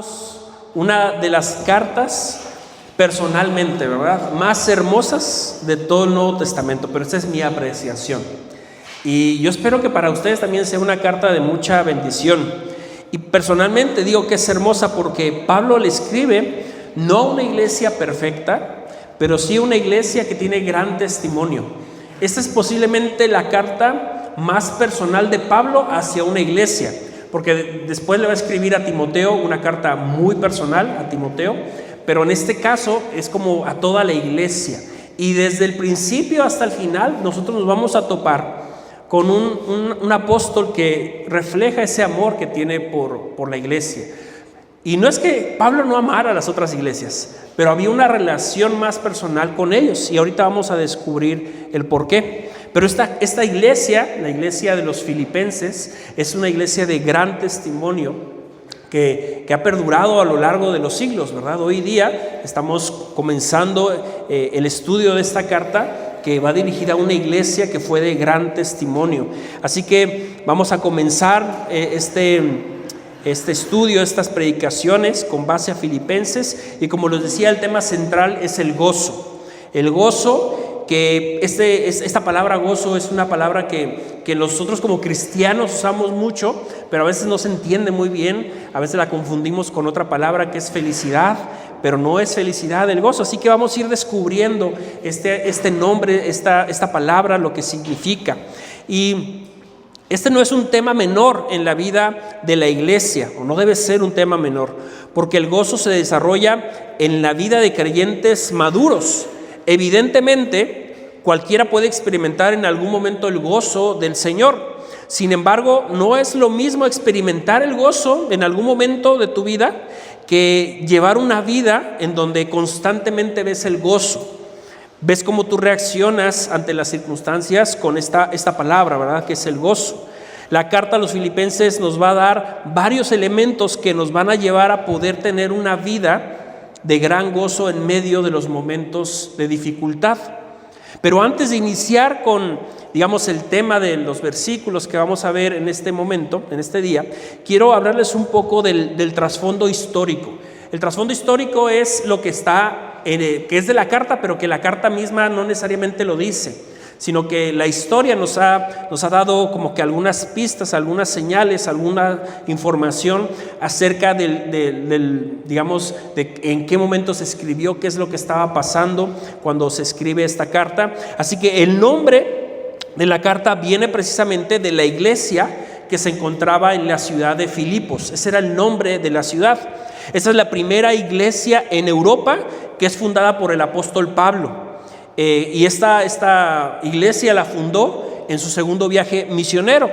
amados, una de las cartas personalmente, ¿verdad?, más hermosas de todo el Nuevo Testamento, pero esta es mi apreciación. Y yo espero que para ustedes también sea una carta de mucha bendición. Y personalmente digo que es hermosa porque Pablo le escribe no a una iglesia perfecta, pero sí a una iglesia que tiene gran testimonio. Esta es posiblemente la carta más personal de Pablo hacia una iglesia, porque después le va a escribir a Timoteo una carta muy personal a Timoteo, pero en este caso es como a toda la iglesia. Y desde el principio hasta el final nosotros nos vamos a topar con un apóstol que refleja ese amor que tiene por la iglesia. Y no es que Pablo no amara a las otras iglesias, pero había una relación más personal con ellos, y ahorita vamos a descubrir el por qué. Pero esta iglesia, la iglesia de los filipenses, es una iglesia de gran testimonio que ha perdurado a lo largo de los siglos, ¿verdad? Hoy día estamos comenzando el estudio de esta carta, que va dirigida a una iglesia que fue de gran testimonio. Así que vamos a comenzar este estudio, estas predicaciones con base a Filipenses, y como les decía, el tema central es el gozo. El gozo, que esta palabra gozo es una palabra que nosotros como cristianos usamos mucho, pero a veces no se entiende muy bien, a veces la confundimos con otra palabra que es felicidad, pero no es felicidad el gozo. Así que vamos a ir descubriendo este nombre, esta palabra, lo que significa. Y este no es un tema menor en la vida de la iglesia, o no debe ser un tema menor, porque el gozo se desarrolla en la vida de creyentes maduros. Evidentemente, cualquiera puede experimentar en algún momento el gozo del Señor. Sin embargo, no es lo mismo experimentar el gozo en algún momento de tu vida que llevar una vida en donde constantemente ves el gozo. Ves cómo tú reaccionas ante las circunstancias con esta palabra, ¿verdad?, que es el gozo. La carta a los filipenses nos va a dar varios elementos que nos van a llevar a poder tener una vida de gran gozo en medio de los momentos de dificultad. Pero antes de iniciar con, digamos, el tema de los versículos que vamos a ver en este momento, en este día, quiero hablarles un poco del trasfondo histórico. El trasfondo histórico es lo que está, que es de la carta, pero que la carta misma no necesariamente lo dice, sino que la historia nos ha dado como que algunas pistas, algunas señales, alguna información acerca digamos, de en qué momento se escribió, qué es lo que estaba pasando cuando se escribe esta carta. Así que el nombre de la carta viene precisamente de la iglesia que se encontraba en la ciudad de Filipos. Ese era el nombre de la ciudad. Esa es la primera iglesia en Europa que es fundada por el apóstol Pablo. Y esta iglesia la fundó en su segundo viaje misionero.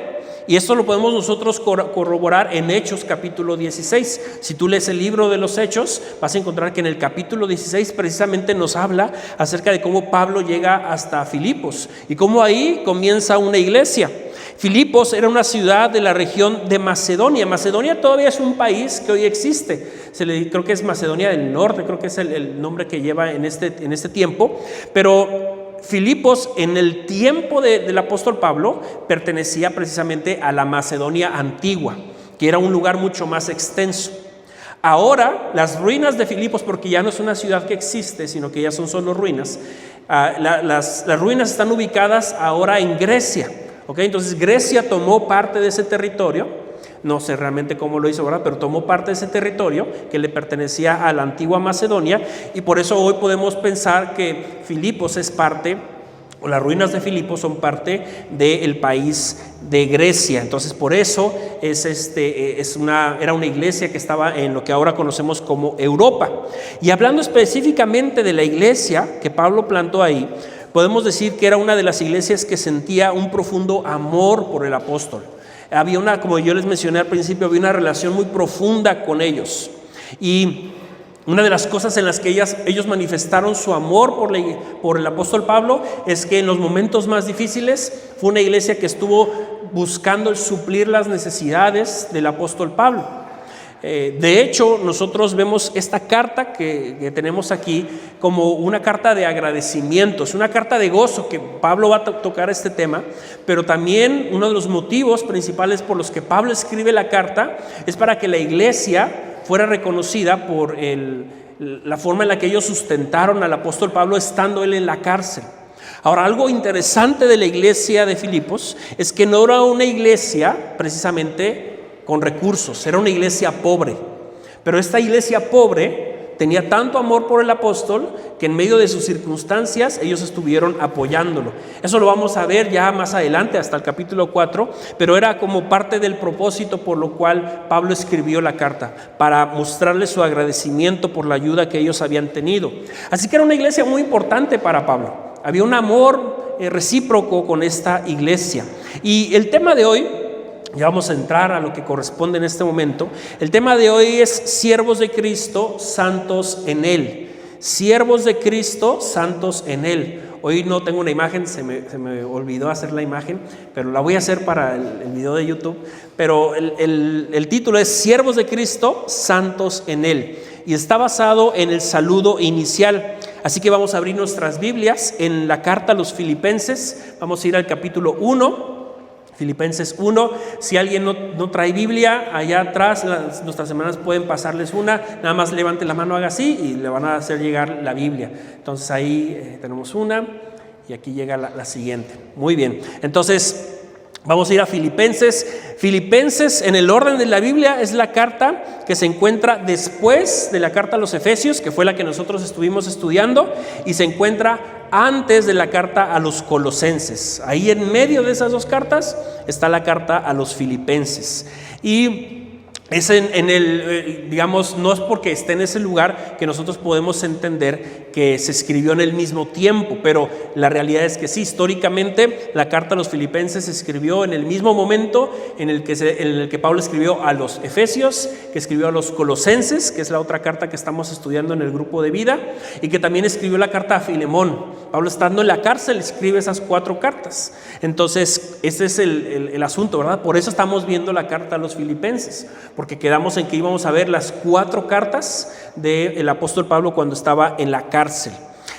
Y esto lo podemos nosotros corroborar en Hechos capítulo 16. Si tú lees el libro de los Hechos, vas a encontrar que en el capítulo 16 precisamente nos habla acerca de cómo Pablo llega hasta Filipos y cómo ahí comienza una iglesia. Filipos era una ciudad de la región de Macedonia. Macedonia todavía es un país que hoy existe. Creo que es Macedonia del Norte, creo que es el nombre que lleva en este tiempo. Pero Filipos, en el tiempo del apóstol Pablo, pertenecía precisamente a la Macedonia antigua, que era un lugar mucho más extenso. Ahora, las ruinas de Filipos, porque ya no es una ciudad que existe, sino que ya son solo ruinas, las ruinas están ubicadas ahora en Grecia. ¿Okay? Entonces Grecia tomó parte de ese territorio, no sé realmente cómo lo hizo, ¿verdad?, pero tomó parte de ese territorio que le pertenecía a la antigua Macedonia, y por eso hoy podemos pensar que Filipos es parte, o las ruinas de Filipos son parte del país de Grecia. Entonces por eso era una iglesia que estaba en lo que ahora conocemos como Europa. Y hablando específicamente de la iglesia que Pablo plantó ahí, podemos decir que era una de las iglesias que sentía un profundo amor por el apóstol. Había como yo les mencioné al principio, había una relación muy profunda con ellos. Y una de las cosas en las que ellos manifestaron su amor por el apóstol Pablo es que en los momentos más difíciles fue una iglesia que estuvo buscando el suplir las necesidades del apóstol Pablo. De hecho, nosotros vemos esta carta que tenemos aquí como una carta de agradecimiento, es una carta de gozo, que Pablo va a tocar este tema, pero también uno de los motivos principales por los que Pablo escribe la carta es para que la iglesia fuera reconocida por la forma en la que ellos sustentaron al apóstol Pablo estando él en la cárcel. Ahora, algo interesante de la iglesia de Filipos es que no era una iglesia precisamente con recursos, era una iglesia pobre. Pero esta iglesia pobre tenía tanto amor por el apóstol que en medio de sus circunstancias ellos estuvieron apoyándolo. Eso lo vamos a ver ya más adelante, hasta el capítulo 4, pero era como parte del propósito por lo cual Pablo escribió la carta, para mostrarles su agradecimiento por la ayuda que ellos habían tenido. Así que era una iglesia muy importante para Pablo. Había un amor recíproco con esta iglesia. Y el tema de hoy, ya vamos a entrar a lo que corresponde en este momento. El tema de hoy es siervos de Cristo, santos en Él. Siervos de Cristo, santos en Él. Hoy no tengo una imagen, se me olvidó hacer la imagen, pero la voy a hacer para el video de YouTube. Pero el título es Siervos de Cristo, santos en Él. Y está basado en el saludo inicial. Así que vamos a abrir nuestras Biblias en la carta a los Filipenses. Vamos a ir al capítulo 1. Filipenses 1, si alguien no trae Biblia, allá atrás nuestras hermanas pueden pasarles una, nada más levante la mano, haga así y le van a hacer llegar la Biblia. Entonces ahí tenemos una y aquí llega la siguiente. Muy bien, entonces vamos a ir a Filipenses. Filipenses en el orden de la Biblia es la carta que se encuentra después de la carta a los Efesios, que fue la que nosotros estuvimos estudiando, y se encuentra antes de la carta a los Colosenses. Ahí en medio de esas dos cartas está la carta a los Filipenses. Y es digamos, no es porque esté en ese lugar que nosotros podemos entender que se escribió en el mismo tiempo, pero la realidad es que sí, históricamente la carta a los Filipenses se escribió en el mismo momento en el que Pablo escribió a los Efesios, que escribió a los Colosenses, que es la otra carta que estamos estudiando en el grupo de vida, y que también escribió la carta a Filemón. Pablo, estando en la cárcel, escribe esas 4 cartas. Entonces, ese es el asunto, ¿verdad? Por eso estamos viendo la carta a los Filipenses, porque quedamos en que íbamos a ver las 4 cartas del apóstol Pablo cuando estaba en la cárcel.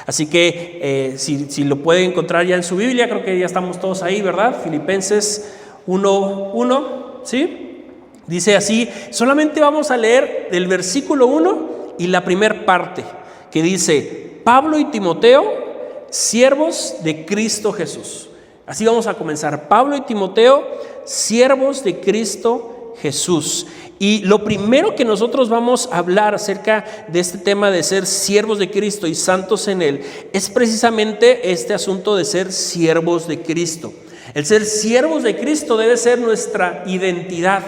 Así que si lo pueden encontrar ya en su Biblia, creo que ya estamos todos ahí, ¿verdad? Filipenses 1:1, ¿sí? Dice así, solamente vamos a leer el versículo 1 y la primera parte, que dice, Pablo y Timoteo, siervos de Cristo Jesús. Así vamos a comenzar. Pablo y Timoteo, siervos de Cristo Jesús. Y lo primero que nosotros vamos a hablar acerca de este tema de ser siervos de Cristo y santos en Él es precisamente este asunto de ser siervos de Cristo. El ser siervos de Cristo debe ser nuestra identidad.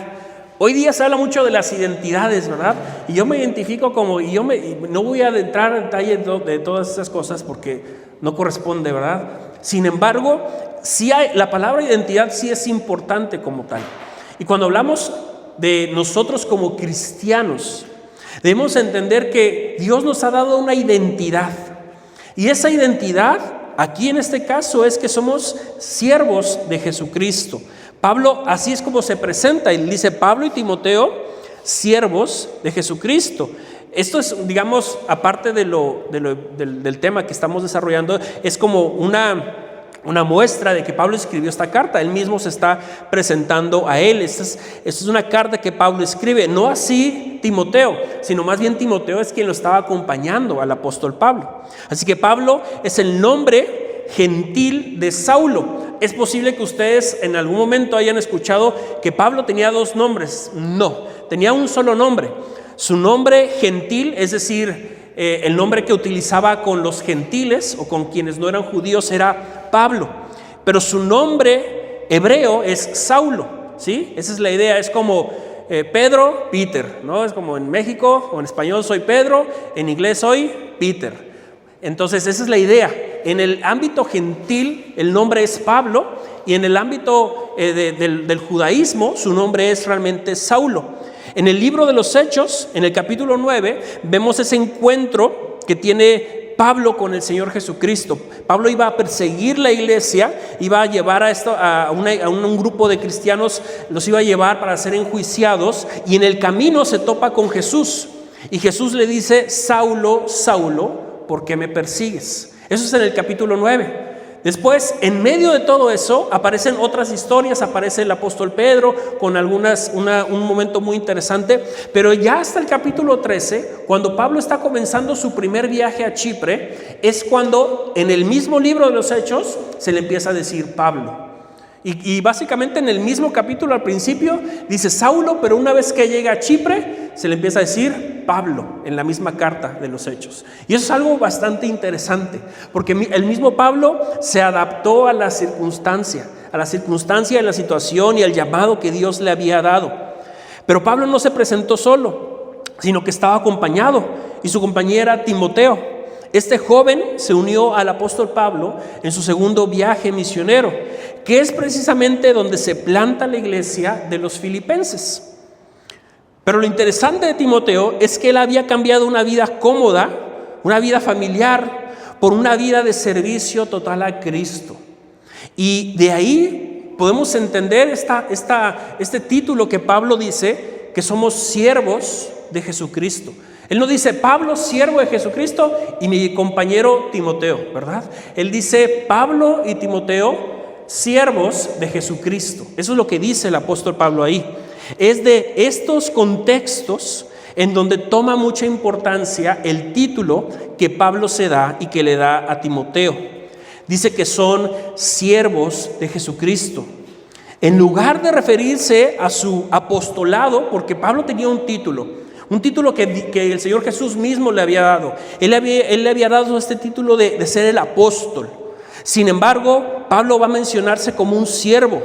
Hoy día se habla mucho de las identidades, ¿verdad? Y yo me identifico como, no voy a entrar en detalle de todas esas cosas porque no corresponde, ¿verdad? Sin embargo, la palabra identidad sí es importante como tal. Y cuando hablamos de nosotros como cristianos, debemos entender que Dios nos ha dado una identidad. Y esa identidad, aquí en este caso, es que somos siervos de Jesucristo. Pablo, así es como se presenta, y dice Pablo y Timoteo, siervos de Jesucristo. Esto es, digamos, aparte del tema que estamos desarrollando, es como una muestra de que Pablo escribió esta carta. Él mismo se está presentando a él. Esta es una carta que Pablo escribe, no así Timoteo, sino más bien Timoteo es quien lo estaba acompañando al apóstol Pablo. Así que Pablo es el nombre gentil de Saulo. Es posible que ustedes en algún momento hayan escuchado que Pablo tenía 2 nombres. No, tenía un solo nombre. Su nombre gentil, es decir, el nombre que utilizaba con los gentiles o con quienes no eran judíos era Pablo, pero su nombre hebreo es Saulo, ¿sí? Esa es la idea, es como Pedro, Peter, ¿no? Es como en México o en español soy Pedro, en inglés soy Peter. Entonces esa es la idea. En el ámbito gentil el nombre es Pablo y en el ámbito del judaísmo su nombre es realmente Saulo. En el libro de los Hechos, en el capítulo 9, vemos ese encuentro que tiene Pablo con el Señor Jesucristo. Pablo iba a perseguir la iglesia, iba a llevar a un grupo de cristianos, los iba a llevar para ser enjuiciados, y en el camino se topa con Jesús. Y Jesús le dice, Saulo, Saulo, ¿por qué me persigues? Eso es en el capítulo 9. Después, en medio de todo eso, aparecen otras historias, aparece el apóstol Pedro con un momento muy interesante, pero ya hasta el capítulo 13, cuando Pablo está comenzando su primer viaje a Chipre, es cuando en el mismo libro de los Hechos se le empieza a decir Pablo. Y básicamente en el mismo capítulo al principio dice Saulo, pero una vez que llega a Chipre se le empieza a decir Pablo en la misma carta de los Hechos. Y eso es algo bastante interesante, porque el mismo Pablo se adaptó a la circunstancia de la situación y al llamado que Dios le había dado. Pero Pablo no se presentó solo, sino que estaba acompañado, y su compañera Timoteo. Este joven se unió al apóstol Pablo en su segundo viaje misionero, que es precisamente donde se planta la iglesia de los filipenses. Pero lo interesante de Timoteo es que él había cambiado una vida cómoda, una vida familiar, por una vida de servicio total a Cristo. Y de ahí podemos entender este título que Pablo dice, que somos siervos de Jesucristo. Él no dice Pablo, siervo de Jesucristo, y mi compañero Timoteo, ¿verdad? Él dice Pablo y Timoteo, siervos de Jesucristo. Eso es lo que dice el apóstol Pablo ahí. Es de estos contextos en donde toma mucha importancia el título que Pablo se da y que le da a Timoteo. Dice que son siervos de Jesucristo. En lugar de referirse a su apostolado, porque Pablo tenía un título que el Señor Jesús mismo le había dado. Él le había dado este título de ser el apóstol. Sin embargo, Pablo va a mencionarse como un siervo,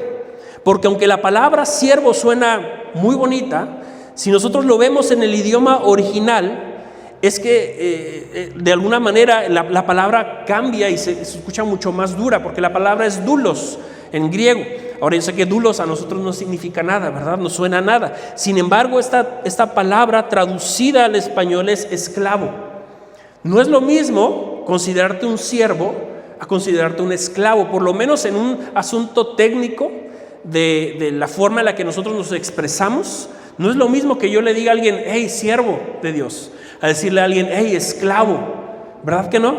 porque aunque la palabra siervo suena muy bonita, si nosotros lo vemos en el idioma original, es que de alguna manera la palabra cambia y se escucha mucho más dura, porque la palabra es doulos en griego. Ahora yo sé que doulos a nosotros no significa nada, ¿verdad? No suena a nada. Sin embargo, esta palabra traducida al español es esclavo. No es lo mismo considerarte un siervo a considerarte un esclavo, por lo menos en un asunto técnico de la forma en la que nosotros nos expresamos. No es lo mismo que yo le diga a alguien, hey, siervo de Dios, a decirle a alguien, hey, esclavo, ¿verdad que no?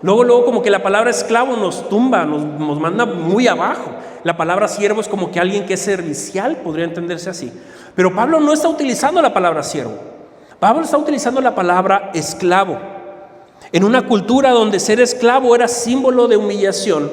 Luego como que la palabra esclavo nos tumba, nos manda muy abajo. La palabra siervo es como que alguien que es servicial, podría entenderse así. Pero Pablo no está utilizando la palabra siervo. Pablo está utilizando la palabra esclavo. En una cultura donde ser esclavo era símbolo de humillación,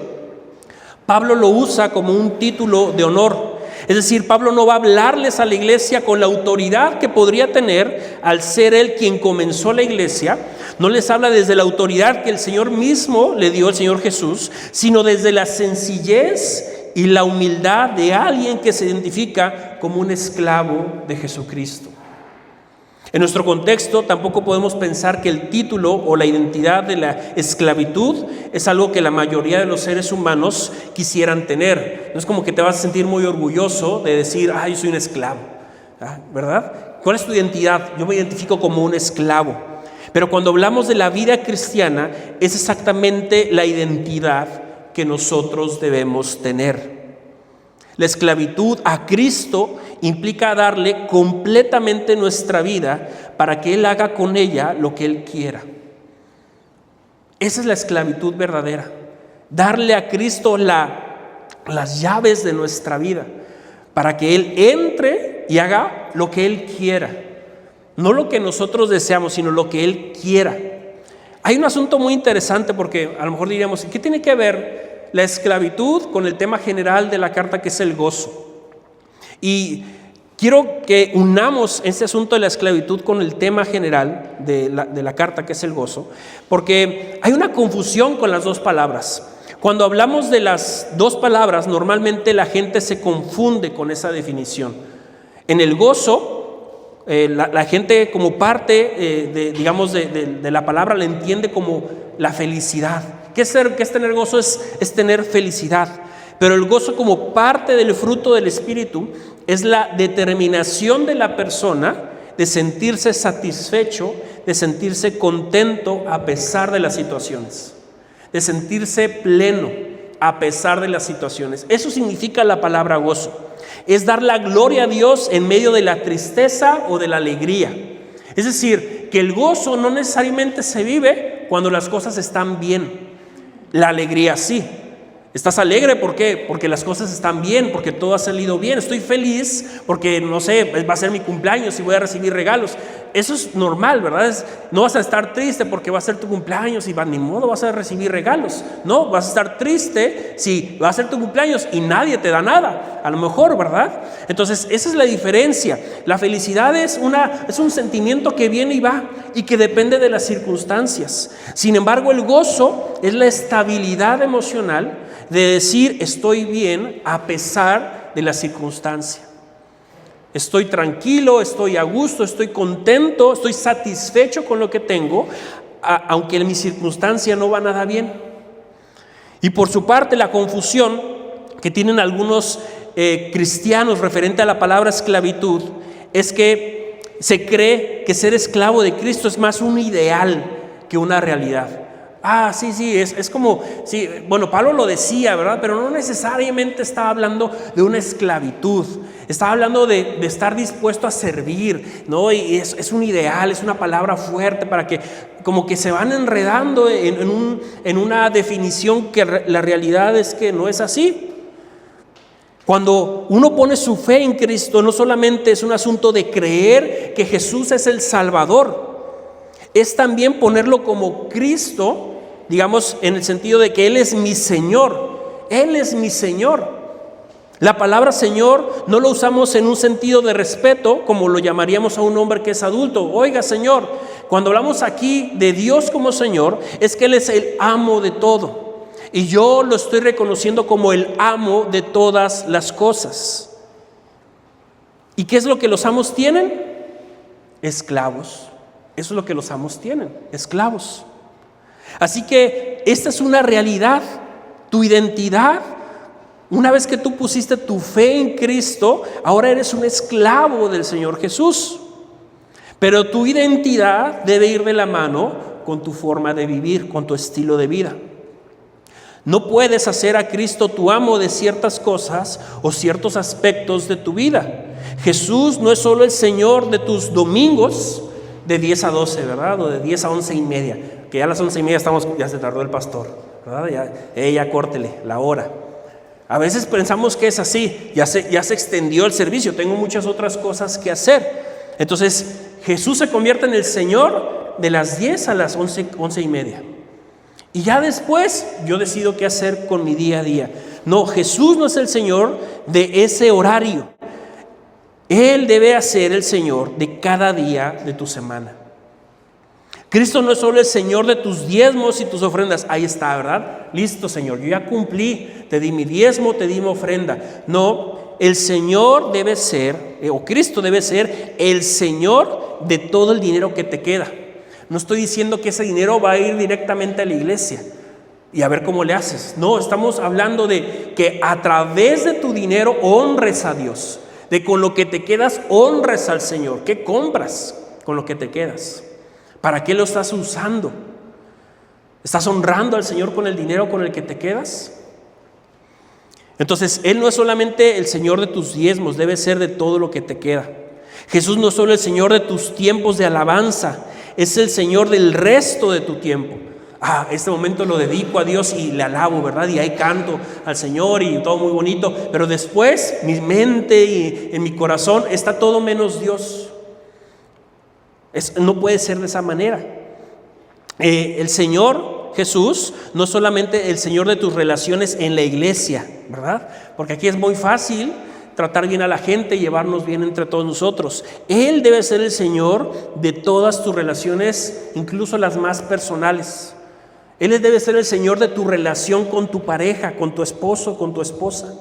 Pablo lo usa como un título de honor. Es decir, Pablo no va a hablarles a la iglesia con la autoridad que podría tener al ser él quien comenzó la iglesia. No les habla desde la autoridad que el Señor mismo le dio, el Señor Jesús, sino desde la sencillez y la humildad de alguien que se identifica como un esclavo de Jesucristo. En nuestro contexto tampoco podemos pensar que el título o la identidad de la esclavitud es algo que la mayoría de los seres humanos quisieran tener. No es como que te vas a sentir muy orgulloso de decir, yo soy un esclavo, ¿verdad? ¿Cuál es tu identidad? Yo me identifico como un esclavo. Pero cuando hablamos de la vida cristiana, es exactamente la identidad que nosotros debemos tener. La esclavitud a Cristo implica darle completamente nuestra vida para que Él haga con ella lo que Él quiera. Esa es la esclavitud verdadera. Darle a Cristo las llaves de nuestra vida para que Él entre y haga lo que Él quiera. No lo que nosotros deseamos, sino lo que Él quiera. Hay un asunto muy interesante porque a lo mejor diríamos, ¿qué tiene que ver la esclavitud con el tema general de la carta, que es el gozo? Y quiero que unamos este asunto de la esclavitud con el tema general de la carta, que es el gozo, porque hay una confusión con las dos palabras. Cuando hablamos de las dos palabras, normalmente la gente se confunde con esa definición. En el gozo, la gente como parte de la palabra la entiende como la felicidad. ¿Qué es tener gozo? Es tener felicidad. Pero el gozo, como parte del fruto del Espíritu, es la determinación de la persona de sentirse satisfecho, de sentirse contento a pesar de las situaciones, de sentirse pleno a pesar de las situaciones. Eso significa la palabra gozo. Es dar la gloria a Dios en medio de la tristeza o de la alegría. Es decir, que el gozo no necesariamente se vive cuando las cosas están bien. La alegría sí. ¿Estás alegre? ¿Por qué? Porque las cosas están bien, porque todo ha salido bien. Estoy feliz porque, no sé, va a ser mi cumpleaños y voy a recibir regalos. Eso es normal, ¿verdad? No vas a estar triste porque va a ser tu cumpleaños y ni modo vas a recibir regalos. No, vas a estar triste si va a ser tu cumpleaños y nadie te da nada. A lo mejor, ¿verdad? Entonces, esa es la diferencia. La felicidad es un sentimiento que viene y va y que depende de las circunstancias. Sin embargo, el gozo es la estabilidad emocional de decir estoy bien a pesar de la circunstancia. Estoy tranquilo, estoy a gusto, estoy contento, estoy satisfecho con lo que tengo, aunque en mi circunstancia no va nada bien. Y por su parte, la confusión que tienen algunos cristianos referente a la palabra esclavitud es que se cree que ser esclavo de Cristo es más un ideal que una realidad. Sí, es como, sí, bueno, Pablo lo decía, ¿verdad? Pero no necesariamente estaba hablando de una esclavitud, estaba hablando de estar dispuesto a servir, ¿no? Y es un ideal, es una palabra fuerte para que, como que se van enredando en una definición que la realidad es que no es así. Cuando uno pone su fe en Cristo, no solamente es un asunto de creer que Jesús es el Salvador, es también ponerlo como Cristo, digamos, en el sentido de que Él es mi Señor. Él es mi Señor. La palabra Señor no lo usamos en un sentido de respeto, como lo llamaríamos a un hombre que es adulto. Oiga, Señor. Cuando hablamos aquí de Dios como Señor, es que Él es el amo de todo. Y yo lo estoy reconociendo como el amo de todas las cosas. ¿Y qué es lo que los amos tienen? Esclavos. Eso es lo que los amos tienen, esclavos. Así que esta es una realidad, tu identidad. Una vez que tú pusiste tu fe en Cristo, ahora eres un esclavo del Señor Jesús. Pero tu identidad debe ir de la mano con tu forma de vivir, con tu estilo de vida. No puedes hacer a Cristo tu amo de ciertas cosas o ciertos aspectos de tu vida. Jesús no es solo el Señor de tus domingos de 10 a 12, ¿verdad? O de 10 a 11:30. Que ya a las 11:30 ya se tardó el pastor, ¿verdad? Ya córtele la hora. A veces pensamos que es así, ya se extendió el servicio, tengo muchas otras cosas que hacer. Entonces, Jesús se convierte en el Señor de las 10 a las 11:30. Y ya después yo decido qué hacer con mi día a día. No, Jesús no es el Señor de ese horario. Él debe ser el Señor de cada día de tu semana. Cristo no es solo el Señor de tus diezmos y tus ofrendas. Ahí está, ¿verdad? Listo, Señor, yo ya cumplí, te di mi diezmo, te di mi ofrenda. No, el Señor debe ser, o Cristo debe ser el Señor de todo el dinero que te queda. No estoy diciendo que ese dinero va a ir directamente a la iglesia y a ver cómo le haces. No, estamos hablando de que a través de tu dinero honres a Dios. De con lo que te quedas honres al Señor. ¿Qué compras con lo que te quedas? ¿Para qué lo estás usando? ¿Estás honrando al Señor con el dinero con el que te quedas? Entonces, Él no es solamente el Señor de tus diezmos, debe ser de todo lo que te queda. Jesús no es solo el Señor de tus tiempos de alabanza, es el Señor del resto de tu tiempo. Este momento lo dedico a Dios y le alabo, ¿verdad? Y ahí canto al Señor y todo muy bonito. Pero después, mi mente y en mi corazón está todo menos Dios. No puede ser de esa manera. El Señor Jesús no es solamente el Señor de tus relaciones en la iglesia, ¿verdad? Porque aquí es muy fácil tratar bien a la gente, llevarnos bien entre todos nosotros. Él debe ser el Señor de todas tus relaciones, incluso las más personales. Él debe ser el Señor de tu relación con tu pareja, con tu esposo, con tu esposa.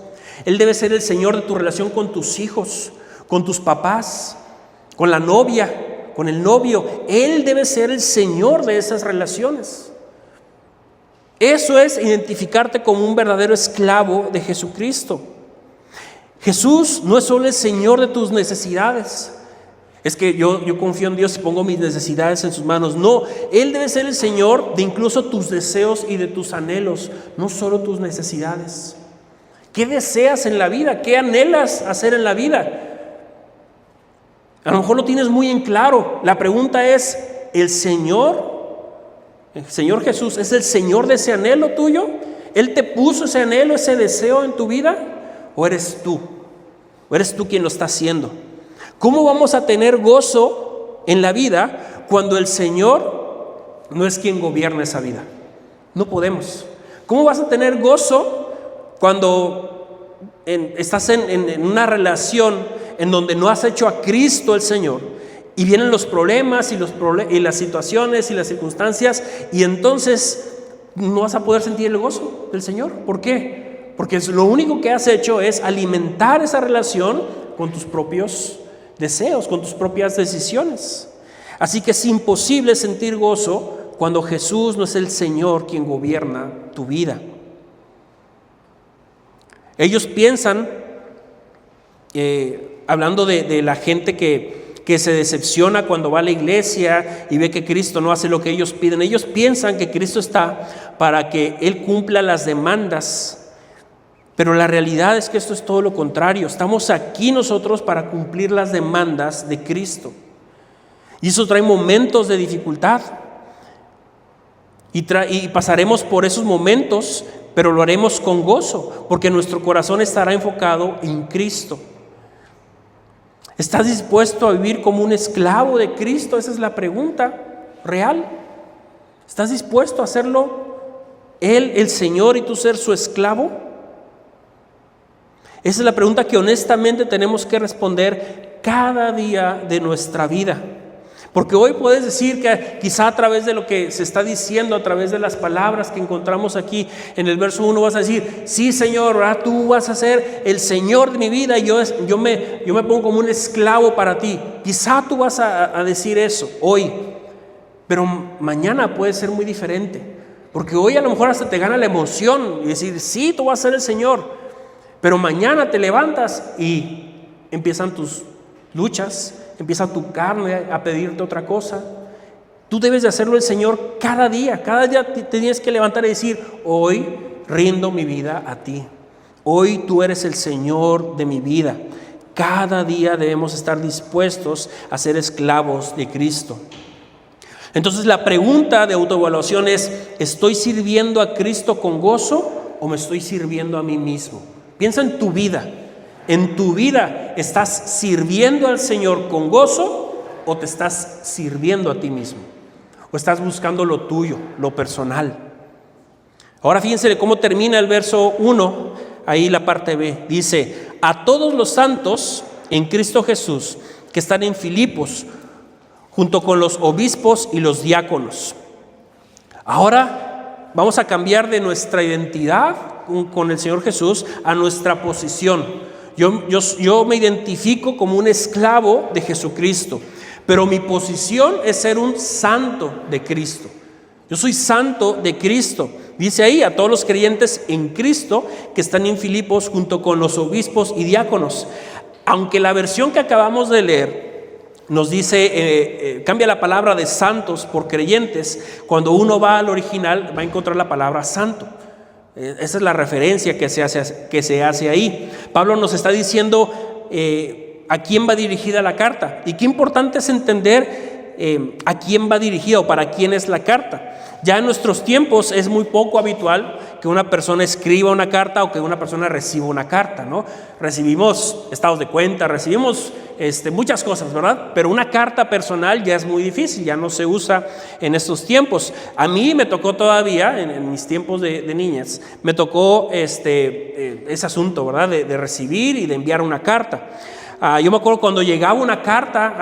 Él debe ser el Señor de tu relación con tus hijos, con tus papás, con la novia, con el novio. Él debe ser el Señor de esas relaciones. Eso es identificarte como un verdadero esclavo de Jesucristo. Jesús no es solo el Señor de tus necesidades. Es que yo confío en Dios y pongo mis necesidades en sus manos. No, Él debe ser el Señor de incluso tus deseos y de tus anhelos, no solo tus necesidades. ¿Qué deseas en la vida? ¿Qué anhelas hacer en la vida? A lo mejor lo tienes muy en claro. La pregunta es, ¿el Señor Jesús es el Señor de ese anhelo tuyo? ¿Él te puso ese anhelo, ese deseo en tu vida? ¿O eres tú? ¿O eres tú quien lo está haciendo? ¿Cómo vamos a tener gozo en la vida cuando el Señor no es quien gobierna esa vida? No podemos. ¿Cómo vas a tener gozo cuando estás en una relación en donde no has hecho a Cristo el Señor? Y vienen los problemas y las situaciones y las circunstancias, y entonces no vas a poder sentir el gozo del Señor. ¿Por qué? Porque lo único que has hecho es alimentar esa relación con tus propios deseos, con tus propias decisiones. Así que es imposible sentir gozo cuando Jesús no es el Señor quien gobierna tu vida. Ellos piensan, hablando de la gente que se decepciona cuando va a la iglesia y ve que Cristo no hace lo que ellos piden. Ellos piensan que Cristo está para que Él cumpla las demandas, pero la realidad es que esto es todo lo contrario. Estamos aquí nosotros para cumplir las demandas de Cristo, y eso trae momentos de dificultad, y pasaremos por esos momentos, pero lo haremos con gozo, porque nuestro corazón estará enfocado en Cristo. ¿Estás dispuesto a vivir como un esclavo de Cristo? Esa es la pregunta real. ¿Estás dispuesto a hacerlo Él, el Señor, y tú ser su esclavo? Esa es la pregunta que honestamente tenemos que responder cada día de nuestra vida. Porque hoy puedes decir que quizá a través de lo que se está diciendo, a través de las palabras que encontramos aquí en el verso 1, vas a decir: sí, Señor, ¿verdad? Tú vas a ser el Señor de mi vida y yo me pongo como un esclavo para ti. Quizá tú vas a decir eso hoy, pero mañana puede ser muy diferente. Porque hoy a lo mejor hasta te gana la emoción y decir: sí, tú vas a ser el Señor. Pero mañana te levantas y empiezan tus luchas, empieza tu carne a pedirte otra cosa. Tú debes de hacerlo el Señor cada día te tienes que levantar y decir: hoy rindo mi vida a ti, hoy tú eres el Señor de mi vida. Cada día debemos estar dispuestos a ser esclavos de Cristo. Entonces la pregunta de autoevaluación es: ¿estoy sirviendo a Cristo con gozo o me estoy sirviendo a mí mismo? Piensa en tu vida. ¿En tu vida estás sirviendo al Señor con gozo o te estás sirviendo a ti mismo? ¿O estás buscando lo tuyo, lo personal? Ahora fíjense cómo termina el verso 1, ahí la parte B. Dice: a todos los santos en Cristo Jesús que están en Filipos, junto con los obispos y los diáconos. Ahora vamos a cambiar de nuestra identidad con el Señor Jesús a nuestra posición. Yo me identifico como un esclavo de Jesucristo, pero mi posición es ser un santo de Cristo. Yo soy santo de Cristo. Dice ahí: a todos los creyentes en Cristo que están en Filipos, junto con los obispos y diáconos. Aunque la versión que acabamos de leer nos dice, cambia la palabra de santos por creyentes, cuando uno va al original va a encontrar la palabra santo. Esa es la referencia que se hace ahí. Pablo nos está diciendo a quién va dirigida la carta. Y qué importante es entender a quién va dirigida o para quién es la carta. Ya en nuestros tiempos es muy poco habitual que una persona escriba una carta o que una persona reciba una carta, ¿no? Recibimos estados de cuenta, recibimos muchas cosas, ¿verdad? Pero una carta personal ya es muy difícil, ya no se usa en estos tiempos. A mí me tocó todavía, en mis tiempos de niñez, me tocó ese asunto, ¿verdad? De recibir y de enviar una carta. Yo me acuerdo cuando llegaba una carta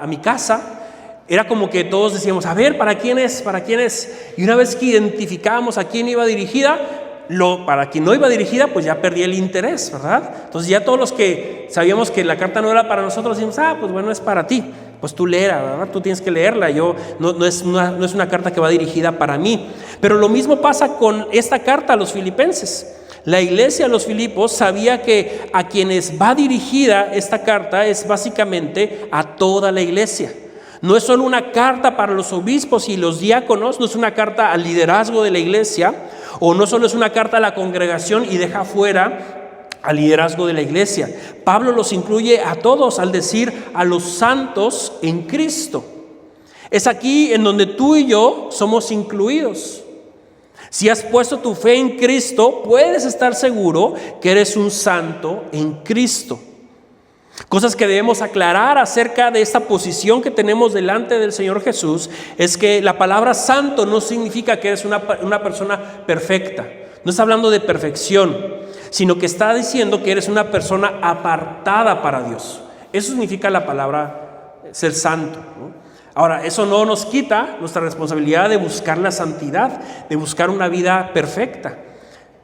a mi casa, era como que todos decíamos: a ver, ¿para quién es? ¿Para quién es? Y una vez que identificábamos a quién iba dirigida, para quien no iba dirigida, pues ya perdí el interés, ¿verdad? Entonces ya todos los que sabíamos que la carta no era para nosotros, decíamos: pues bueno, es para ti. Pues tú léela, ¿verdad? Tú tienes que leerla. No es una carta que va dirigida para mí. Pero lo mismo pasa con esta carta a los filipenses. La iglesia de los Filipos sabía que a quienes va dirigida esta carta es básicamente a toda la iglesia. No es solo una carta para los obispos y los diáconos, no es una carta al liderazgo de la iglesia, o no solo es una carta a la congregación y deja fuera al liderazgo de la iglesia. Pablo los incluye a todos al decir: a los santos en Cristo. Es aquí en donde tú y yo somos incluidos. Si has puesto tu fe en Cristo, puedes estar seguro que eres un santo en Cristo. Cosas que debemos aclarar acerca de esta posición que tenemos delante del Señor Jesús es que la palabra santo no significa que eres una persona perfecta. No está hablando de perfección, sino que está diciendo que eres una persona apartada para Dios. Eso significa la palabra ser santo, ¿no? Ahora, eso no nos quita nuestra responsabilidad de buscar la santidad, de buscar una vida perfecta.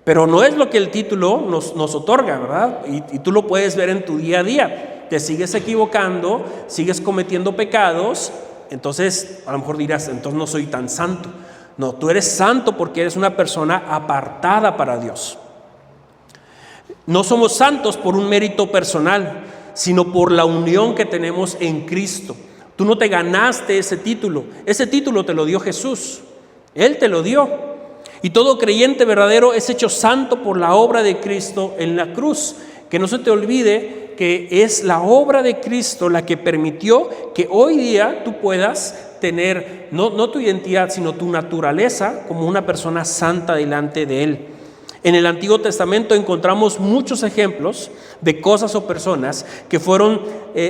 Pero no es lo que el título nos otorga, ¿verdad? Y tú lo puedes ver en tu día a día. Te sigues equivocando, sigues cometiendo pecados, entonces a lo mejor dirás, entonces no soy tan santo. No, tú eres santo porque eres una persona apartada para Dios. No somos santos por un mérito personal, sino por la unión que tenemos en Cristo. Tú no te ganaste ese título te lo dio Jesús, Él te lo dio. Y todo creyente verdadero es hecho santo por la obra de Cristo en la cruz. Que no se te olvide que es la obra de Cristo la que permitió que hoy día tú puedas tener no tu identidad, sino tu naturaleza como una persona santa delante de Él. En el Antiguo Testamento encontramos muchos ejemplos de cosas o personas que fueron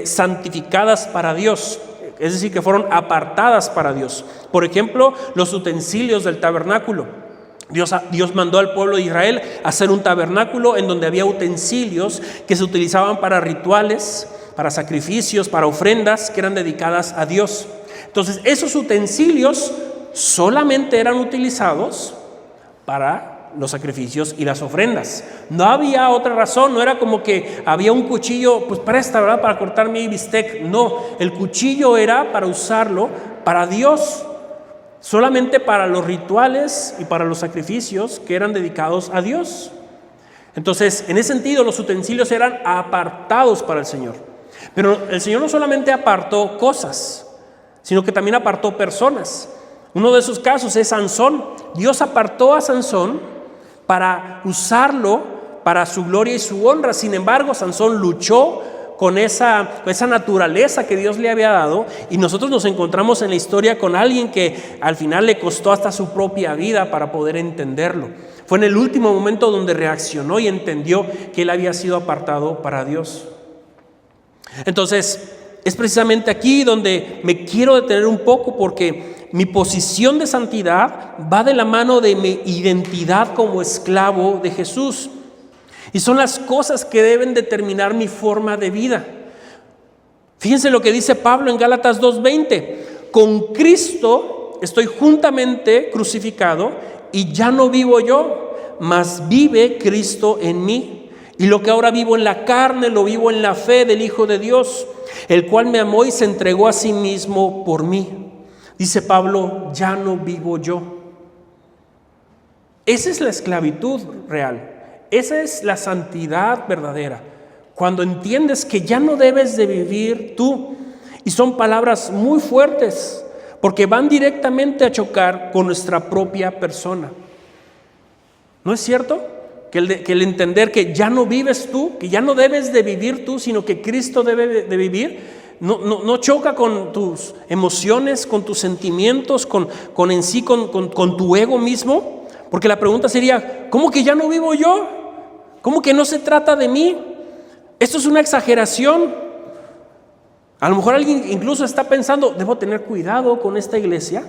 santificadas para Dios, es decir, que fueron apartadas para Dios. Por ejemplo, los utensilios del tabernáculo. Dios mandó al pueblo de Israel a hacer un tabernáculo en donde había utensilios que se utilizaban para rituales, para sacrificios, para ofrendas que eran dedicadas a Dios. Entonces, esos utensilios solamente eran utilizados para los sacrificios y las ofrendas. No había otra razón, no era como que había un cuchillo, pues presta, ¿verdad?, para cortar mi bistec. No, el cuchillo era para usarlo para Dios, solamente para los rituales y para los sacrificios que eran dedicados a Dios. Entonces, en ese sentido, los utensilios eran apartados para el Señor. Pero el Señor no solamente apartó cosas, sino que también apartó personas. Uno de esos casos es Sansón. Dios apartó a Sansón para usarlo para su gloria y su honra. Sin embargo, Sansón luchó con esa naturaleza que Dios le había dado, y nosotros nos encontramos en la historia con alguien que al final le costó hasta su propia vida para poder entenderlo. Fue en el último momento donde reaccionó y entendió que él había sido apartado para Dios. Entonces, es precisamente aquí donde me quiero detener un poco, porque mi posición de santidad va de la mano de mi identidad como esclavo de Jesús. Y son las cosas que deben determinar mi forma de vida. Fíjense lo que dice Pablo en Gálatas 2:20. Con Cristo estoy juntamente crucificado, y ya no vivo yo, mas vive Cristo en mí. Y lo que ahora vivo en la carne, lo vivo en la fe del Hijo de Dios, el cual me amó y se entregó a sí mismo por mí. Dice Pablo, ya no vivo yo. Esa es la esclavitud real. Esa es la santidad verdadera. Cuando entiendes que ya no debes de vivir tú. Y son palabras muy fuertes, porque van directamente a chocar con nuestra propia persona. ¿No es cierto? Que el entender que ya no vives tú, que ya no debes de vivir tú, sino que Cristo debe de vivir, no choca con tus emociones, con tus sentimientos, con tu ego mismo. Porque la pregunta sería, ¿cómo que ya no vivo yo? ¿Cómo que no se trata de mí? Esto es una exageración. A lo mejor alguien incluso está pensando, debo tener cuidado con esta iglesia,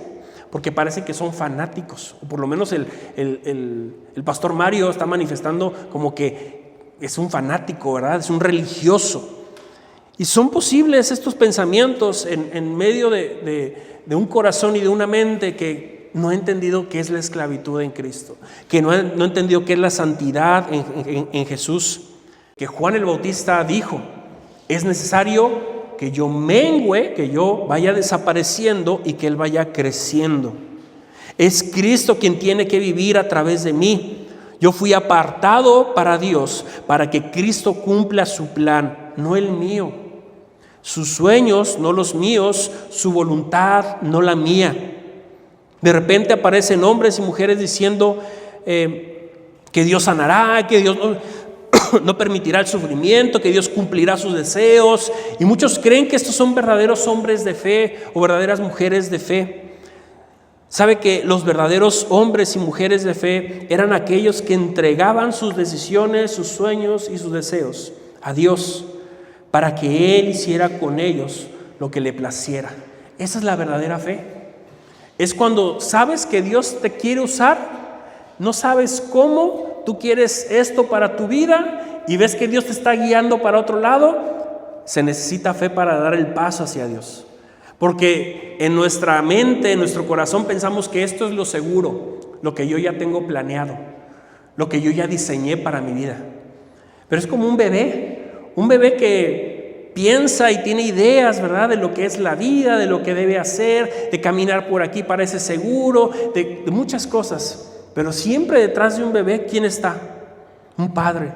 porque parece que son fanáticos. O por lo menos el pastor Mario está manifestando como que es un fanático, ¿verdad? Es un religioso. Y son posibles estos pensamientos en medio de un corazón y de una mente que no ha entendido qué es la esclavitud en Cristo, que no ha entendido qué es la santidad en Jesús. Que Juan el Bautista dijo, es necesario que yo mengüe, que yo vaya desapareciendo y que Él vaya creciendo. Es Cristo quien tiene que vivir a través de mí. Yo fui apartado para Dios, para que Cristo cumpla su plan, no el mío. Sus sueños, no los míos, su voluntad, no la mía. De repente aparecen hombres y mujeres diciendo que Dios sanará, que Dios no permitirá el sufrimiento, que Dios cumplirá sus deseos. Y muchos creen que estos son verdaderos hombres de fe o verdaderas mujeres de fe. Sabe que los verdaderos hombres y mujeres de fe eran aquellos que entregaban sus decisiones, sus sueños y sus deseos a Dios para que Él hiciera con ellos lo que le placiera. Esa es la verdadera fe. Es cuando sabes que Dios te quiere usar, no sabes cómo, tú quieres esto para tu vida y ves que Dios te está guiando para otro lado. Se necesita fe para dar el paso hacia Dios. Porque en nuestra mente, en nuestro corazón pensamos que esto es lo seguro, lo que yo ya tengo planeado, lo que yo ya diseñé para mi vida. Pero es como un bebé que piensa y tiene ideas, ¿verdad? De lo que es la vida, de lo que debe hacer, de caminar por aquí parece seguro, de muchas cosas. Pero siempre detrás de un bebé, ¿quién está? Un padre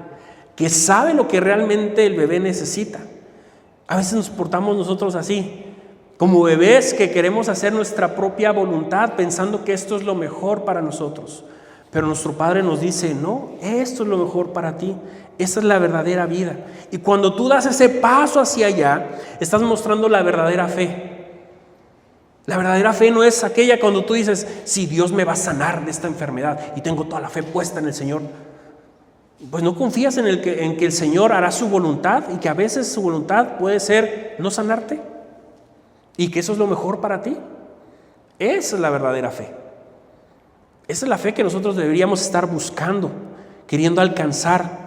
que sabe lo que realmente el bebé necesita. A veces nos portamos nosotros así, como bebés que queremos hacer nuestra propia voluntad pensando que esto es lo mejor para nosotros. Pero nuestro Padre nos dice, no, esto es lo mejor para ti. Esa es la verdadera vida. Y cuando tú das ese paso hacia allá, estás mostrando la verdadera fe. La verdadera fe no es aquella cuando tú dices, sí, Dios me va a sanar de esta enfermedad y tengo toda la fe puesta en el Señor. Pues no confías en que el Señor hará su voluntad y que a veces su voluntad puede ser no sanarte. Y que eso es lo mejor para ti. Esa es la verdadera fe. Esa es la fe que nosotros deberíamos estar buscando, queriendo alcanzar.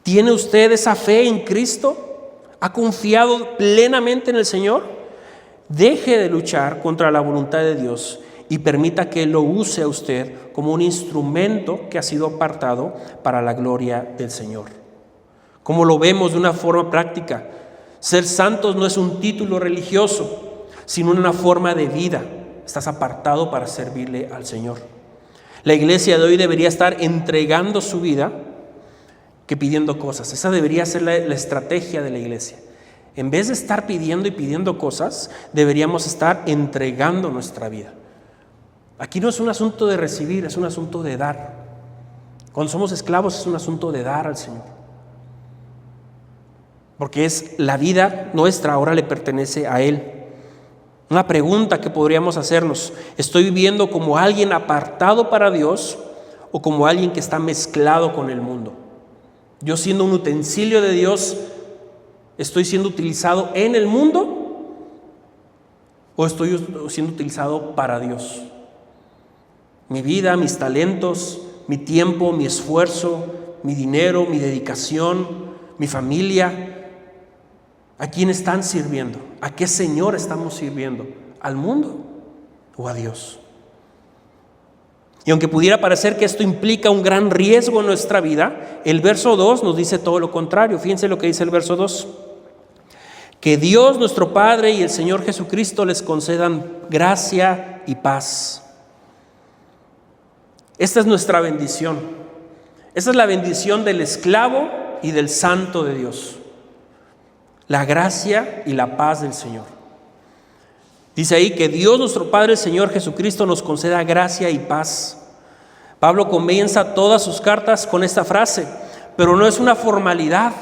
¿Tiene usted esa fe en Cristo? ¿Ha confiado plenamente en el Señor? Deje de luchar contra la voluntad de Dios y permita que Él lo use a usted como un instrumento que ha sido apartado para la gloria del Señor. Como lo vemos de una forma práctica, ser santos no es un título religioso, sino una forma de vida. Estás apartado para servirle al Señor. La iglesia de hoy debería estar entregando su vida que pidiendo cosas. Esa debería ser la estrategia de la iglesia. En vez de estar pidiendo y pidiendo cosas, deberíamos estar entregando nuestra vida. Aquí no es un asunto de recibir, es un asunto de dar. Cuando somos esclavos es un asunto de dar al Señor. Porque es la vida nuestra, ahora le pertenece a Él. Una pregunta que podríamos hacernos: ¿estoy viviendo como alguien apartado para Dios o como alguien que está mezclado con el mundo? Yo, siendo un utensilio de Dios, ¿estoy siendo utilizado en el mundo o estoy siendo utilizado para Dios? Mi vida, mis talentos, mi tiempo, mi esfuerzo, mi dinero, mi dedicación, mi familia, ¿a quién están sirviendo? ¿A qué Señor estamos sirviendo? ¿Al mundo o a Dios? Y aunque pudiera parecer que esto implica un gran riesgo en nuestra vida, el verso 2 nos dice todo lo contrario. Fíjense lo que dice el verso 2. Que Dios nuestro Padre y el Señor Jesucristo les concedan gracia y paz. Esta es nuestra bendición. Esta es la bendición del esclavo y del santo de Dios. La gracia y la paz del Señor. Dice ahí que Dios nuestro Padre, el Señor Jesucristo, nos conceda gracia y paz. Pablo comienza todas sus cartas con esta frase, pero no es una formalidad,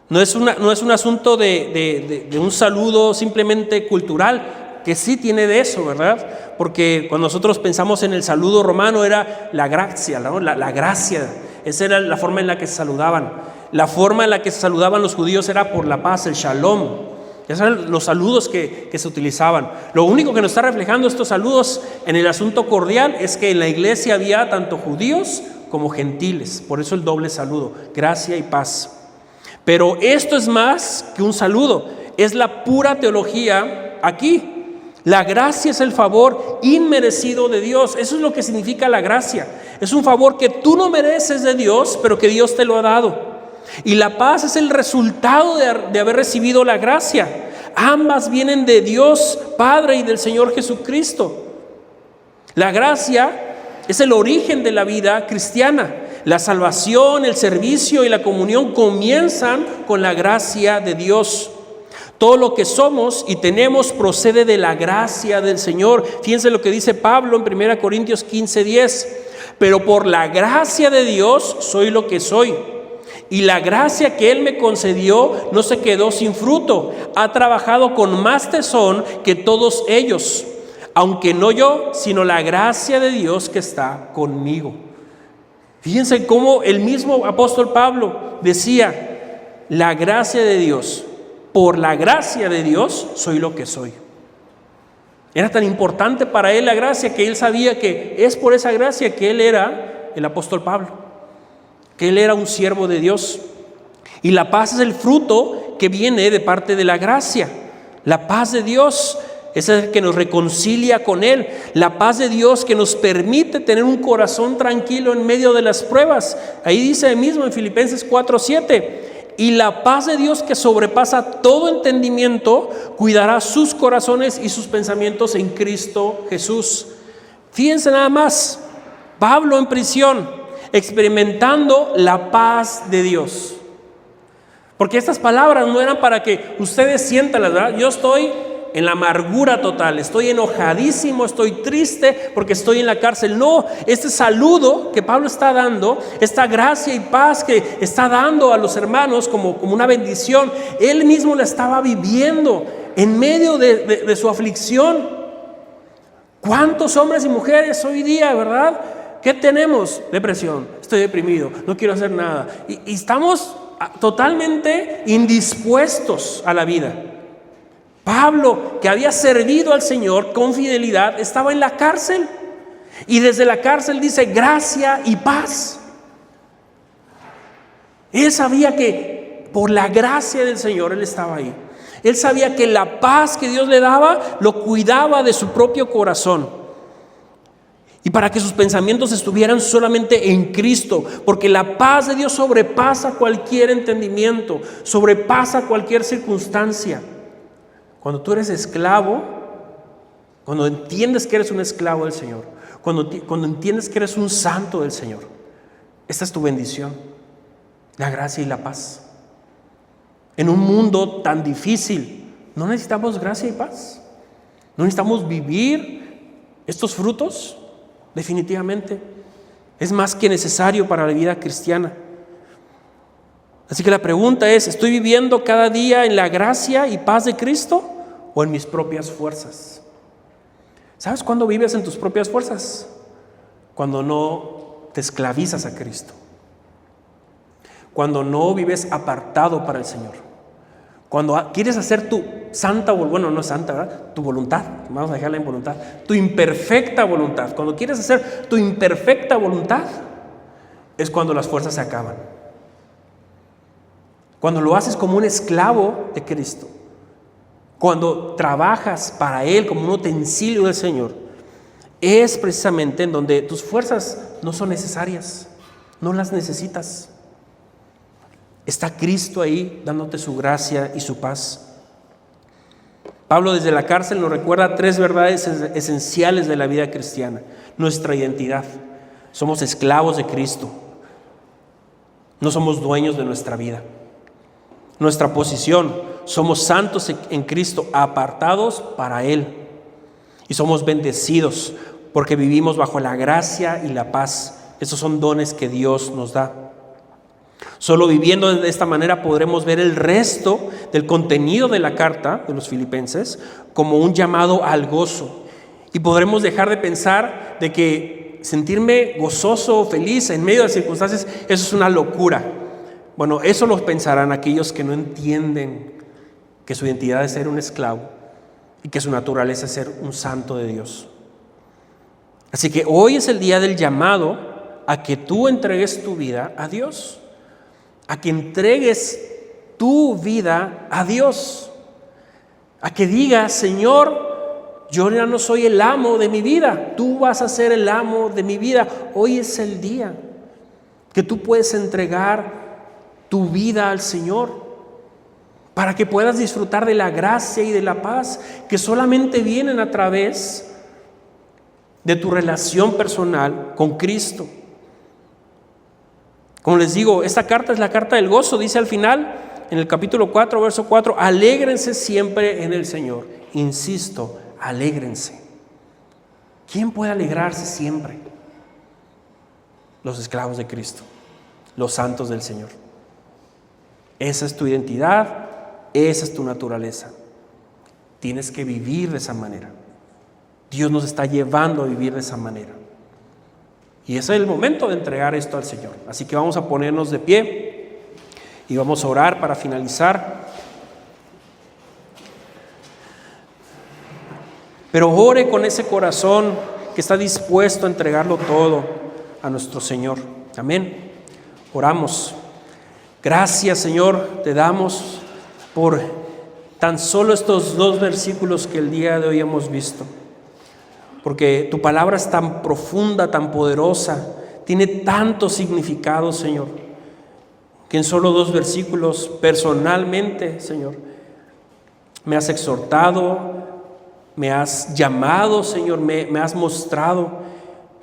no es un asunto de un saludo simplemente cultural, que sí tiene de eso, ¿verdad? Porque cuando nosotros pensamos en el saludo romano era la gracia, ¿no? La gracia, esa era la forma en la que se saludaban. La forma en la que se saludaban los judíos era por la paz, el shalom. Esos eran los saludos que se utilizaban. Lo único que nos está reflejando estos saludos en el asunto cordial es que en la iglesia había tanto judíos como gentiles. Por eso el doble saludo, gracia y paz. Pero esto es más que un saludo, es la pura teología aquí. La gracia es el favor inmerecido de Dios. Eso es lo que significa la gracia. Es un favor que tú no mereces de Dios, pero que Dios te lo ha dado. Y la paz es el resultado de haber recibido la gracia. Ambas vienen de Dios Padre y del Señor Jesucristo. La gracia es el origen de la vida cristiana. La salvación, el servicio y la comunión comienzan con la gracia de Dios. Todo lo que somos y tenemos procede de la gracia del Señor. Fíjense lo que dice Pablo en 1 Corintios 15:10. Pero por la gracia de Dios soy lo que soy. Y la gracia que Él me concedió no se quedó sin fruto. Ha trabajado con más tesón que todos ellos. aunque no yo, sino la gracia de Dios que está conmigo. Fíjense cómo el mismo apóstol Pablo decía, la gracia de Dios, por la gracia de Dios soy lo que soy. Era tan importante para él la gracia que él sabía que es por esa gracia que él era el apóstol Pablo, que él era un siervo de Dios. Y la paz es el fruto que viene de parte de la gracia. La paz de Dios es el que nos reconcilia con Él. La paz de Dios que nos permite tener un corazón tranquilo en medio de las pruebas. Ahí dice mismo en Filipenses 4:7. Y la paz de Dios que sobrepasa todo entendimiento, cuidará sus corazones y sus pensamientos en Cristo Jesús. Fíjense nada más, Pablo en prisión, experimentando la paz de Dios. Porque estas palabras no eran para que ustedes sientan la verdad. Yo estoy en la amargura total, estoy enojadísimo, estoy triste porque estoy en la cárcel. No, este saludo que Pablo está dando, esta gracia y paz que está dando a los hermanos como una bendición, él mismo la estaba viviendo en medio de su aflicción. ¿Cuántos hombres y mujeres hoy día, verdad? ¿Qué tenemos? Depresión, estoy deprimido, no quiero hacer nada. Y estamos totalmente indispuestos a la vida. Pablo, que había servido al Señor con fidelidad, estaba en la cárcel. Y desde la cárcel dice gracia y paz. Él sabía que por la gracia del Señor él estaba ahí. Él sabía que la paz que Dios le daba lo cuidaba de su propio corazón. Y para que sus pensamientos estuvieran solamente en Cristo, porque la paz de Dios sobrepasa cualquier entendimiento, sobrepasa cualquier circunstancia. Cuando tú eres esclavo, cuando entiendes que eres un esclavo del Señor, cuando entiendes que eres un santo del Señor, esta es tu bendición, la gracia y la paz. En un mundo tan difícil, ¿no necesitamos gracia y paz? ¿No necesitamos vivir estos frutos? Definitivamente, es más que necesario para la vida cristiana. Así que la pregunta es, ¿estoy viviendo cada día en la gracia y paz de Cristo o en mis propias fuerzas? ¿Sabes cuándo vives en tus propias fuerzas? Cuando no te esclavizas a Cristo. Cuando no vives apartado para el Señor. Cuando quieres hacer tu santa, bueno, no santa, ¿verdad? Tu voluntad, vamos a dejarla en voluntad, tu imperfecta voluntad. Cuando quieres hacer tu imperfecta voluntad, es cuando las fuerzas se acaban. Cuando lo haces como un esclavo de Cristo, cuando trabajas para Él como un utensilio del Señor, es precisamente en donde tus fuerzas no son necesarias, no las necesitas. Está Cristo ahí dándote su gracia y su paz. Pablo desde la cárcel nos recuerda 3 verdades esenciales de la vida cristiana. Nuestra identidad. Somos esclavos de Cristo. No somos dueños de nuestra vida. Nuestra posición. Somos santos en Cristo, apartados para Él. Y somos bendecidos porque vivimos bajo la gracia y la paz. Esos son dones que Dios nos da. Solo viviendo de esta manera podremos ver el resto del contenido de la carta de los Filipenses como un llamado al gozo. Y podremos dejar de pensar de que sentirme gozoso o feliz en medio de las circunstancias, eso es una locura. Bueno, eso lo pensarán aquellos que no entienden que su identidad es ser un esclavo y que su naturaleza es ser un santo de Dios. Así que hoy es el día del llamado a que tú entregues tu vida a Dios. A que entregues tu vida a Dios, a que digas, Señor, yo ya no soy el amo de mi vida, tú vas a ser el amo de mi vida. Hoy es el día que tú puedes entregar tu vida al Señor para que puedas disfrutar de la gracia y de la paz que solamente vienen a través de tu relación personal con Cristo. Como les digo, esta carta es la carta del gozo. Dice al final, en el capítulo 4, verso 4, alégrense siempre en el Señor. Insisto, alégrense. ¿Quién puede alegrarse siempre? Los esclavos de Cristo, los santos del Señor. Esa es tu identidad, esa es tu naturaleza. Tienes que vivir de esa manera. Dios nos está llevando a vivir de esa manera. Y ese es el momento de entregar esto al Señor. Así que vamos a ponernos de pie y vamos a orar para finalizar. Pero ore con ese corazón que está dispuesto a entregarlo todo a nuestro Señor. Amén. Oramos. Gracias, Señor, te damos por tan solo estos 2 versículos que el día de hoy hemos visto. Porque tu palabra es tan profunda, tan poderosa, tiene tanto significado, Señor, que en solo 2 versículos personalmente, Señor, me has exhortado, me has llamado, Señor, me has mostrado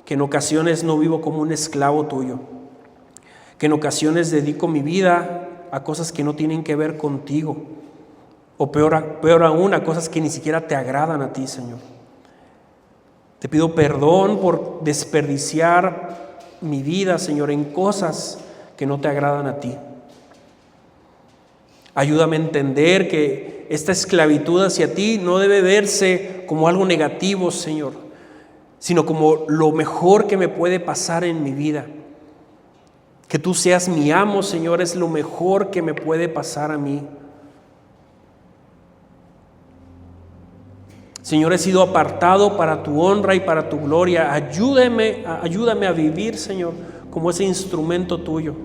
que en ocasiones no vivo como un esclavo tuyo, que en ocasiones dedico mi vida a cosas que no tienen que ver contigo, o peor aún, a cosas que ni siquiera te agradan a ti, Señor. Te pido perdón por desperdiciar mi vida, Señor, en cosas que no te agradan a ti. Ayúdame a entender que esta esclavitud hacia ti no debe verse como algo negativo, Señor, sino como lo mejor que me puede pasar en mi vida. Que tú seas mi amo, Señor, es lo mejor que me puede pasar a mí. Señor, he sido apartado para tu honra y para tu gloria. Ayúdame a vivir, Señor, como ese instrumento tuyo,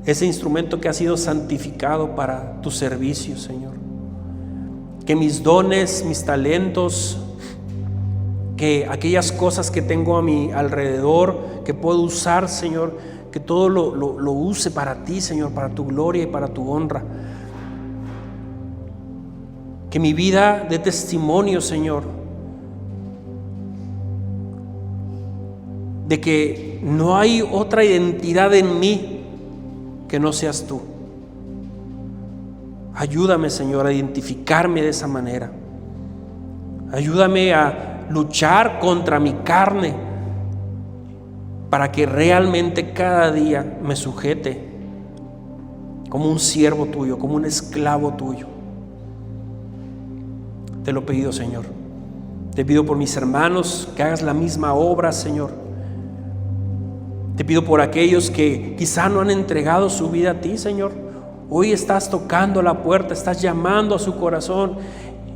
ese instrumento que ha sido santificado para tu servicio, Señor. Que mis dones, mis talentos, que aquellas cosas que tengo a mi alrededor, que puedo usar, Señor, que todo lo use para ti, Señor, para tu gloria y para tu honra. Que mi vida dé testimonio, Señor, de que no hay otra identidad en mí que no seas tú. Ayúdame, Señor, a identificarme de esa manera. Ayúdame a luchar contra mi carne para que realmente cada día me sujete como un siervo tuyo, como un esclavo tuyo. Te lo he pedido, Señor. Te pido por mis hermanos que hagas la misma obra, Señor. Te pido por aquellos que quizá no han entregado su vida a ti, Señor. Hoy estás tocando la puerta, estás llamando a su corazón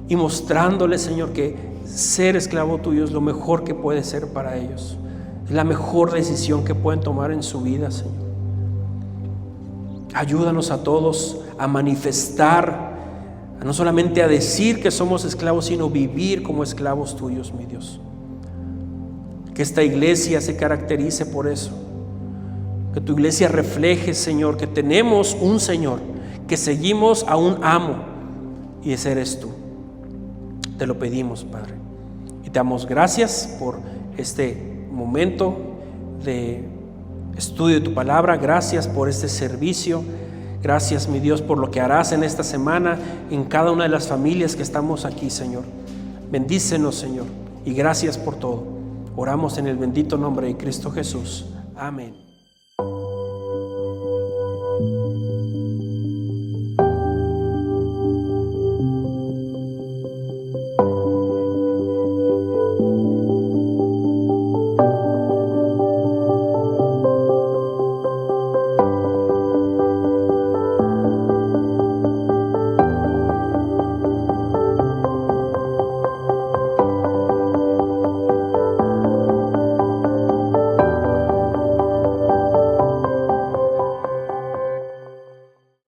y mostrándole, Señor, que ser esclavo tuyo es lo mejor que puede ser para ellos. Es la mejor decisión que pueden tomar en su vida, Señor. Ayúdanos a todos a manifestar, no solamente a decir que somos esclavos, sino vivir como esclavos tuyos, mi Dios. Que esta iglesia se caracterice por eso. Que tu iglesia refleje, Señor, que tenemos un Señor, que seguimos a un amo, y ese eres tú. Te lo pedimos, Padre. Y te damos gracias por este momento de estudio de tu palabra. Gracias por este servicio. Gracias, mi Dios, por lo que harás en esta semana en cada una de las familias que estamos aquí, Señor. Bendícenos, Señor, y gracias por todo. Oramos en el bendito nombre de Cristo Jesús. Amén.